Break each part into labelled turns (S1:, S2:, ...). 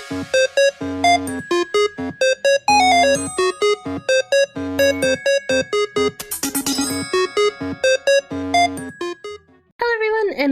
S1: And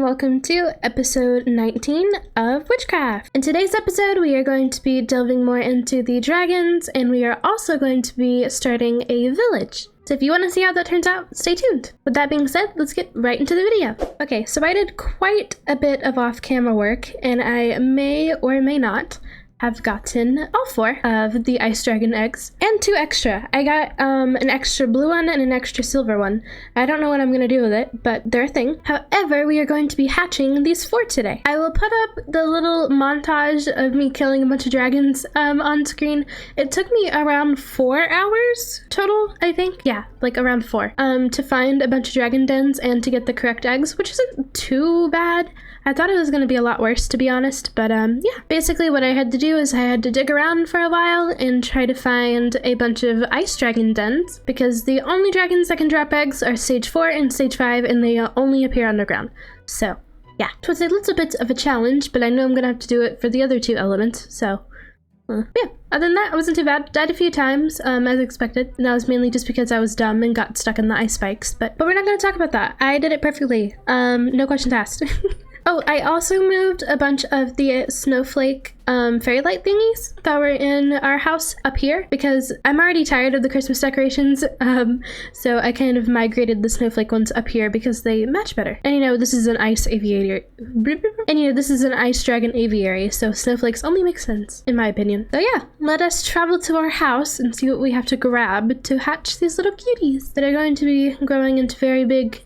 S1: welcome to episode 19 of WitchCraft. In today's episode, we are going to be delving more into the dragons, and we are also going to be starting a village. So if you want to see how that turns out, stay tuned. With that being said, let's get right into the video. Okay, so I did quite a bit of off-camera work, and I may or may not have gotten all 4 of the ice dragon eggs and 2 extra. I got an extra blue one and an extra silver one. I don't know what I'm gonna do with it, but they're a thing. However, we are going to be hatching these 4 today. I will put up the little montage of me killing a bunch of dragons on screen. It took me around 4 hours total, I think. Yeah, like around 4 to find a bunch of dragon dens and to get the correct eggs, which isn't too bad. I thought it was going to be a lot worse, to be honest, but yeah. Basically what I had to do is I had to dig around for a while and try to find a bunch of ice dragon dens, because the only dragons that can drop eggs are stage 4 and stage 5, and they only appear underground. So yeah, it was a little bit of a challenge, but I know I'm going to have to do it for the other 2 elements, so yeah. Other than that, it wasn't too bad. Died a few times, as expected, and that was mainly just because I was dumb and got stuck in the ice spikes, but we're not going to talk about that. I did it perfectly. No questions asked. Oh, I also moved a bunch of the snowflake fairy light thingies that were in our house up here, because I'm already tired of the Christmas decorations, so I kind of migrated the snowflake ones up here because they match better. And you know, this is an ice aviary. And you know, this is an ice dragon aviary, so snowflakes only make sense, in my opinion. So yeah, let us travel to our house and see what we have to grab to hatch these little cuties that are going to be growing into very big,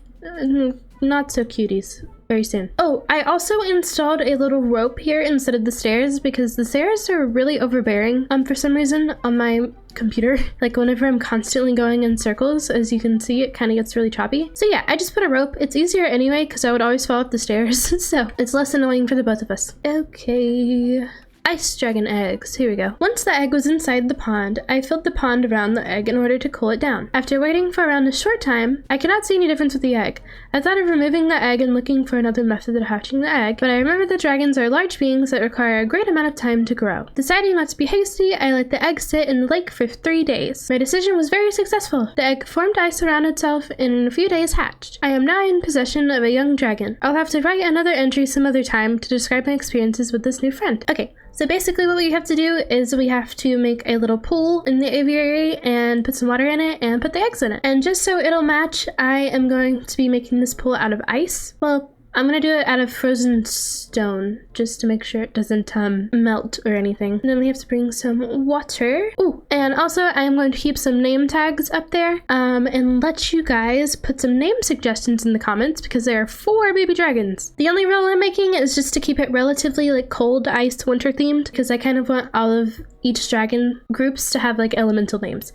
S1: not so cuties very soon. Oh, I also installed a little rope here instead of the stairs, because the stairs are really overbearing for some reason on my computer. Like whenever I'm constantly going in circles, as you can see, it kind of gets really choppy. So yeah, I just put a rope. It's easier anyway because I would always fall up the stairs, so it's less annoying for the both of us. Okay. Ice dragon eggs. Here we go. Once the egg was inside the pond, I filled the pond around the egg in order to cool it down. After waiting for around a short time, I could not see any difference with the egg. I thought of removing the egg and looking for another method of hatching the egg, but I remembered that dragons are large beings that require a great amount of time to grow. Deciding not to be hasty, I let the egg sit in the lake for 3 days. My decision was very successful. The egg formed ice around itself and in a few days hatched. I am now in possession of a young dragon. I'll have to write another entry some other time to describe my experiences with this new friend. Okay. So basically what we have to do is we have to make a little pool in the aviary and put some water in it and put the eggs in it. And just so it'll match, I am going to be making this pool out of ice. Well, I'm gonna do it out of frozen stone just to make sure it doesn't melt or anything. And then we have to bring some water. Ooh, and also I am going to keep some name tags up there and let you guys put some name suggestions in the comments, because there are 4 baby dragons. The only rule I'm making is just to keep it relatively like cold, ice, winter themed, because I kind of want all of each dragon groups to have like elemental names.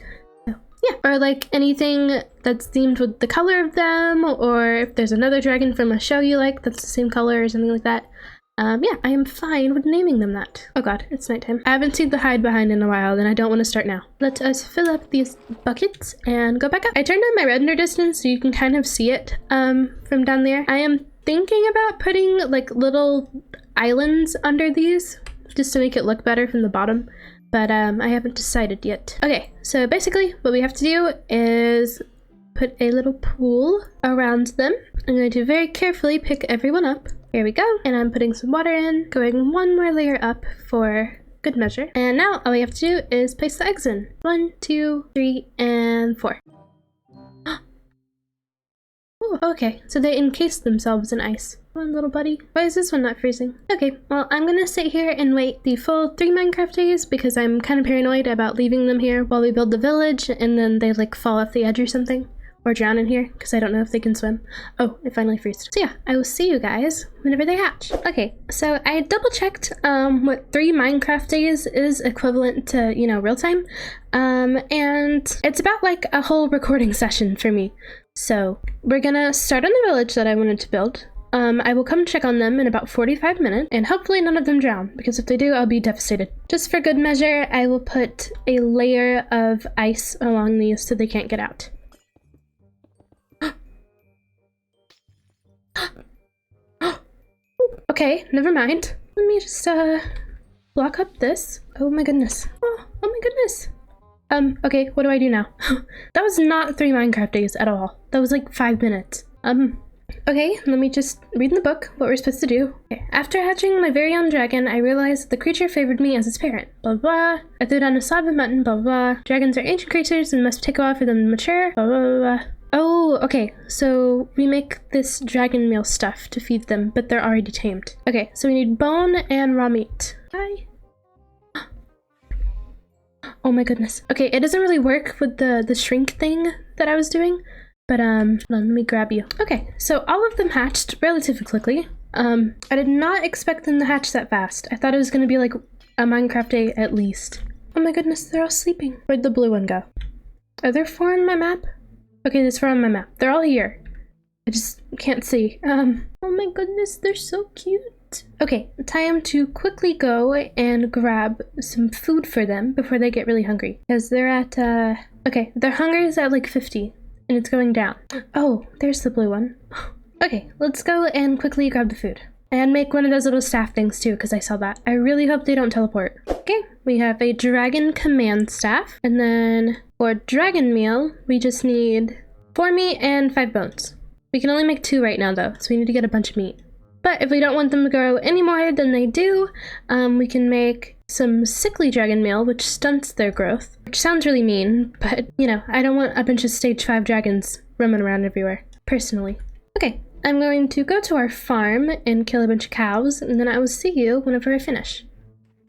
S1: Yeah, or like anything that's themed with the color of them, or if there's another dragon from a show you like that's the same color or something like that. Yeah, I am fine with naming them that. Oh god, it's nighttime. I haven't seen the hide behind in a while, and I don't want to start now. Let us fill up these buckets and go back up. I turned on my render distance so you can kind of see it from down there. I am thinking about putting like little islands under these just to make it look better from the bottom. But I haven't decided yet. Okay, so basically what we have to do is put a little pool around them. I'm going to very carefully pick everyone up. Here we go. And I'm putting some water in, going 1 more layer up for good measure. And now all we have to do is place the eggs in. 1, 2, 3, and 4. Ooh, okay, so they encased themselves in ice. Come on, little buddy. Why is this one not freezing? Okay, well, I'm gonna sit here and wait the full 3 Minecraft days, because I'm kind of paranoid about leaving them here while we build the village and then they like fall off the edge or something. Or drown in here, because I don't know if they can swim. Oh, it finally freezed. So yeah, I will see you guys whenever they hatch. Okay, so I double checked what 3 Minecraft days is equivalent to, you know, real time. And it's about like a whole recording session for me. So we're gonna start on the village that I wanted to build. I will come check on them in about 45 minutes, and hopefully none of them drown, because if they do, I'll be devastated. Just for good measure, I will put a layer of ice along these so they can't get out. Okay, never mind. Let me just, block up this. Oh my goodness. Oh my goodness. Okay, what do I do now? That was not 3 Minecraft days at all. That was like 5 minutes. Okay, let me just read in the book what we're supposed to do. Okay. After hatching my very own dragon, I realized that the creature favored me as its parent. Blah, blah. I threw down a slab of mutton, blah, blah. Dragons are ancient creatures and must take a while for them to mature, blah, blah, blah, blah. Oh, okay, so we make this dragon meal stuff to feed them, but they're already tamed. Okay, so we need bone and raw meat. Hi. Oh my goodness. Okay, it doesn't really work with the shrink thing that I was doing, but hold on, let me grab you. Okay, so all of them hatched relatively quickly. I did not expect them to hatch that fast. I thought it was gonna be like a Minecraft day at least. Oh my goodness, they're all sleeping. Where'd the blue one go? Are there 4 on my map? Okay, there's 4 on my map. They're all here. I just can't see. Oh my goodness, they're so cute. Okay, time to quickly go and grab some food for them before they get really hungry. Because they're at, okay, their hunger is at like 50, and it's going down. Oh, there's the blue one. Okay, let's go and quickly grab the food. And make one of those little staff things too, because I saw that. I really hope they don't teleport. Okay, we have a dragon command staff. And then for dragon meal, we just need 4 meat and 5 bones. We can only make 2 right now though, so we need to get a bunch of meat. But if we don't want them to grow any more than they do, we can make some sickly dragon meal, which stunts their growth. Which sounds really mean, but you know, I don't want a bunch of stage 5 dragons roaming around everywhere, personally. Okay, I'm going to go to our farm and kill a bunch of cows, and then I will see you whenever I finish.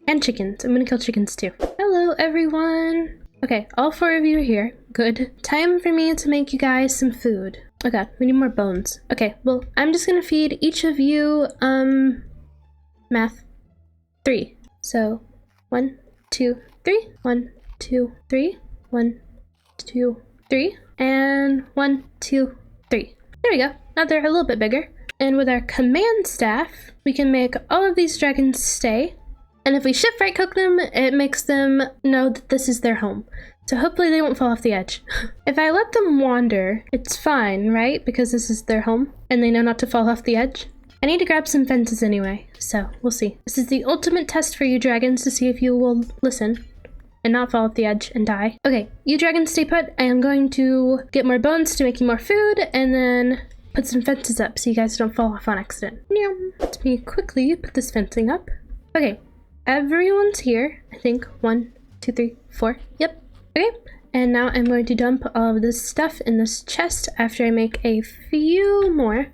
S1: And chickens. I'm gonna kill chickens too. Hello, everyone. Okay, all 4 of you are here. Good. Time for me to make you guys some food. Oh god, we need more bones. Okay, well, I'm just gonna feed each of you, math, 3. So, 1, 2, 3. 1, 2, 3. 1, 2, 3. And 1, 2, 3. There we go. Now they're a little bit bigger. And with our command staff, we can make all of these dragons stay. And if we shift right click them, it makes them know that this is their home. So hopefully they won't fall off the edge. If I let them wander, it's fine, right? Because this is their home and they know not to fall off the edge. I need to grab some fences anyway, so we'll see. This is the ultimate test for you dragons to see if you will listen and not fall off the edge and die. Okay, you dragons stay put. I am going to get more bones to make you more food and then put some fences up so you guys don't fall off on accident. Let me quickly put this fencing up. Okay, everyone's here. I think 1, 2, 3, 4. Yep. Okay, and now I'm going to dump all of this stuff in this chest after I make a few more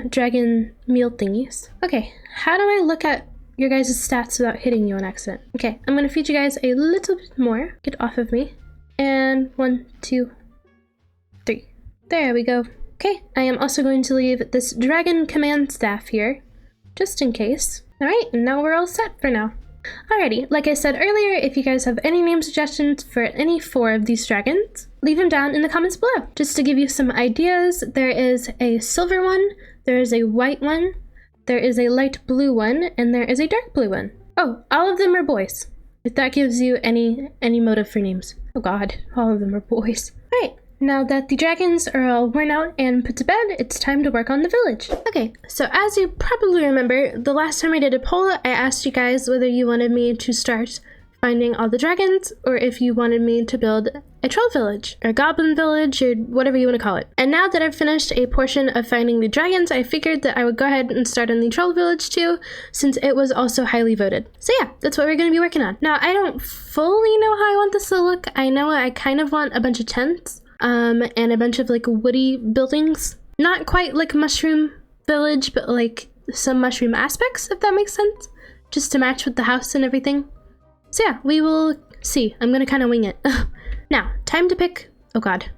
S1: dragon meal thingies. Okay, how do I look at your guys' stats without hitting you on accident? Okay, I'm gonna feed you guys a little bit more. Get off of me. And 1, 2, 3. There we go. Okay, I am also going to leave this dragon command staff here, just in case. Alright, and now we're all set for now. Alrighty, like I said earlier, if you guys have any name suggestions for any 4 of these dragons, leave them down in the comments below. Just to give you some ideas, there is a silver one, there is a white one, there is a light blue one, and there is a dark blue one. Oh, all of them are boys. If that gives you any motive for names. Oh god, all of them are boys. Alright. Now that the dragons are all worn out and put to bed, it's time to work on the village. Okay, so as you probably remember, the last time I did a poll, I asked you guys whether you wanted me to start finding all the dragons, or if you wanted me to build a troll village, or a goblin village, or whatever you want to call it. And now that I've finished a portion of finding the dragons, I figured that I would go ahead and start on the troll village too, since it was also highly voted. So yeah, that's what we're going to be working on. Now, I don't fully know how I want this to look. I know I kind of want a bunch of tents. And a bunch of like woody buildings. Not quite like Mushroom Village, but like some mushroom aspects, if that makes sense. Just to match with the house and everything. So yeah, we will see. I'm gonna kind of wing it. Now, time to pick, oh god.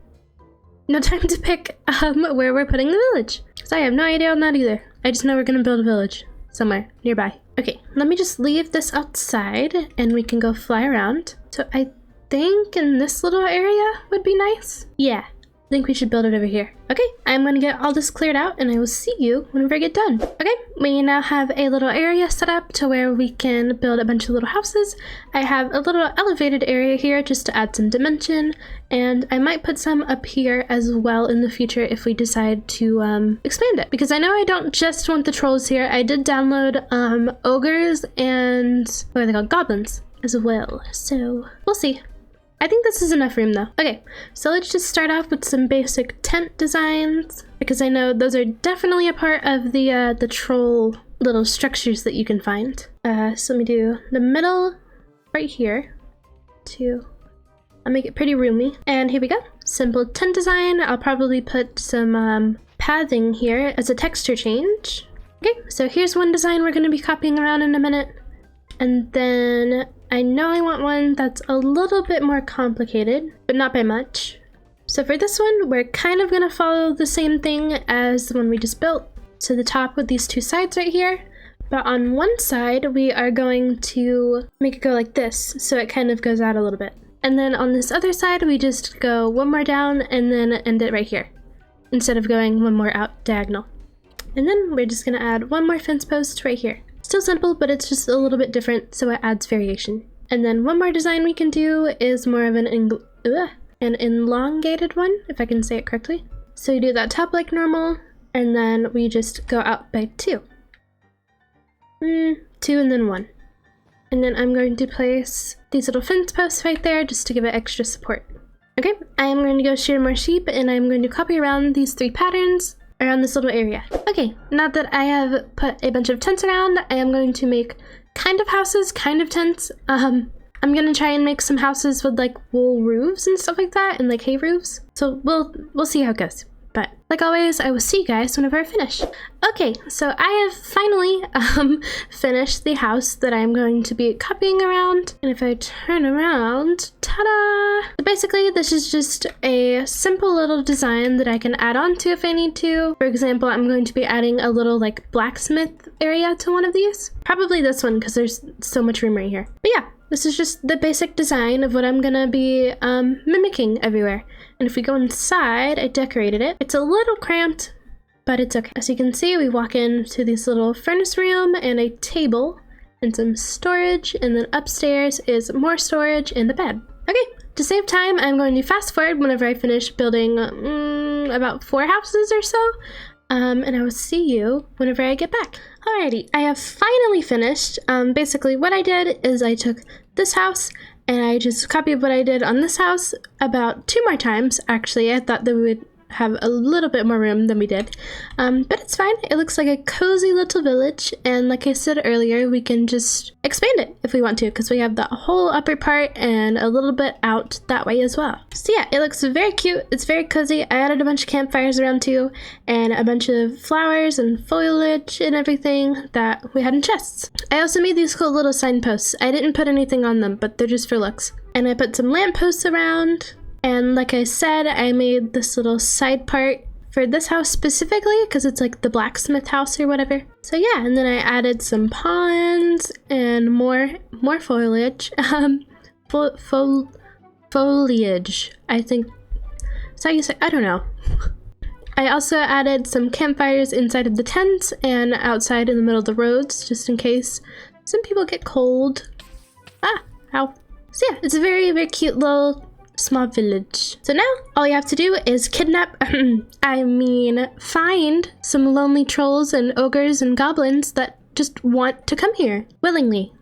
S1: No, time to pick where we're putting the village. So I have no idea on that either. I just know we're gonna build a village somewhere nearby. Okay, let me just leave this outside and we can go fly around. So I think in this little area would be nice. Yeah, I think we should build it over here. Okay, I'm gonna get all this cleared out and I will see you whenever I get done. Okay, we now have a little area set up to where we can build a bunch of little houses. I have a little elevated area here just to add some dimension, and I might put some up here as well in the future if we decide to expand it. Because I know I don't just want the trolls here. I did download ogres and what are they called? Goblins as well. So we'll see. I think this is enough room though. Okay, so let's just start off with some basic tent designs, because I know those are definitely a part of the troll little structures that you can find. So let me do the middle right here I'll make it pretty roomy. And here we go. Simple tent design. I'll probably put some pathing here as a texture change. Okay, so here's one design we're going to be copying around in a minute. And then I know I want one that's a little bit more complicated, but not by much. So for this one, we're kind of going to follow the same thing as the one we just built. So the top with these two sides right here. But on one side, we are going to make it go like this, so it kind of goes out a little bit. And then on this other side, we just go one more down and then end it right here, instead of going one more out diagonal. And then we're just going to add one more fence post right here. Still simple, but it's just a little bit different, so it adds variation. And then one more design we can do is more of an elongated one, if I can say it correctly. So you do that top like normal, and then we just go out by 2. 2 and then 1. And then I'm going to place these little fence posts right there just to give it extra support. Okay, I am going to go shear more sheep, and I'm going to copy around these 3 patterns around this little area. Okay, now that I have put a bunch of tents around, I am going to make kind of houses, kind of tents. I'm gonna try and make some houses with like wool roofs and stuff like that, and like hay roofs. So we'll see how it goes. But like always, I will see you guys whenever I finish. Okay, so I have finally finished the house that I'm going to be copying around. And if I turn around, ta-da! So basically, this is just a simple little design that I can add on to if I need to. For example, I'm going to be adding a little like blacksmith area to one of these. Probably this one, because there's so much room right here. But yeah, this is just the basic design of what I'm gonna be mimicking everywhere. And if we go inside, I decorated it. It's a little cramped, but it's okay. As you can see, we walk into this little furnace room and a table and some storage, and then upstairs is more storage and the bed. Okay, to save time, I'm going to fast forward whenever I finish building about 4 houses or so. And I will see you whenever I get back. Alrighty, I have finally finished. Basically what I did is I took this house and I just copied what I did on this house about 2 more times. Actually, I thought that we would have a little bit more room than we did. But it's fine. It looks like a cozy little village. And like I said earlier, we can just expand it if we want to, because we have the whole upper part and a little bit out that way as well. So yeah, it looks very cute. It's very cozy. I added a bunch of campfires around too, and a bunch of flowers and foliage and everything that we had in chests. I also made these cool little signposts. I didn't put anything on them, but they're just for looks. And I put some lampposts around. And like I said, I made this little side part for this house specifically because it's like the blacksmith house or whatever. So yeah, and then I added some ponds and more foliage. Foliage, I think. Is that how you say? I don't know. I also added some campfires inside of the tents and outside in the middle of the roads, just in case some people get cold. Ow. So yeah, it's a very, very cute little small village. So now all you have to do is find some lonely trolls and ogres and goblins that just want to come here willingly.